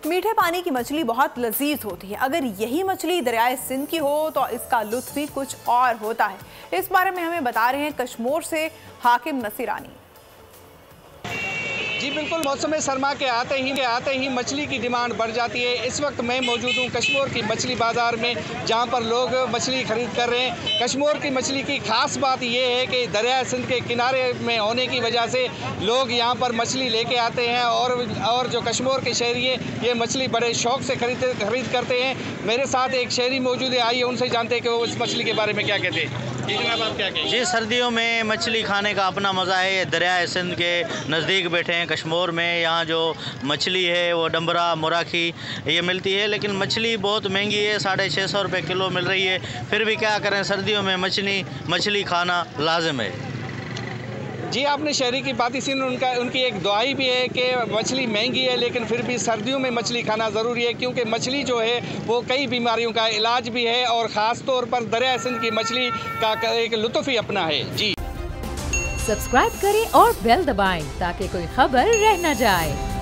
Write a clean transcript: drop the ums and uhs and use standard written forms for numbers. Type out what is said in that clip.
मीठे पानी की मछली बहुत लजीज होती है। अगर यही मछली दरियाए सिंध की हो तो इसका लुत्फ भी कुछ और होता है। इस बारे में हमें बता रहे हैं कश्मीर से हाकिम नसीरानी। जी बिल्कुल, मौसम सरमा के आते ही मछली की डिमांड बढ़ जाती है। इस वक्त मैं मौजूद हूँ कश्मीर की मछली बाज़ार में, जहाँ पर लोग मछली खरीद कर रहे हैं। कश्मीर की मछली की खास बात ये है कि दरिया सिंध के किनारे में होने की वजह से लोग यहाँ पर मछली लेके आते हैं और जो कश्मीर के शहरी हैं ये मछली बड़े शौक से खरीद करते हैं। मेरे साथ एक शहरी मौजूद है, आइए उनसे जानते हैं कि वो इस मछली के बारे में क्या कहते हैं। जी जनाब, आप क्या कहेंगे? जी, सर्दियों में मछली खाने का अपना मज़ा है। ये दरिया सिंध के नज़दीक बैठे हैं कश्मीर में। यहाँ जो मछली है वो डम्बरा मुराखी ये मिलती है, लेकिन मछली बहुत महंगी है, 650 रुपये किलो मिल रही है। फिर भी क्या करें, सर्दियों में मछली खाना लाजिम है। जी, आपने शहरी की बात सुनी, उनकी एक दुआई भी है कि मछली महंगी है लेकिन फिर भी सर्दियों में मछली खाना ज़रूरी है, क्योंकि मछली जो है वो कई बीमारियों का इलाज भी है और ख़ास तौर पर दरिया सिंध की मछली का एक लुत्फ़ ही अपना है। जी सब्सक्राइब करें और बेल दबाएं ताकि कोई खबर रह न जाए।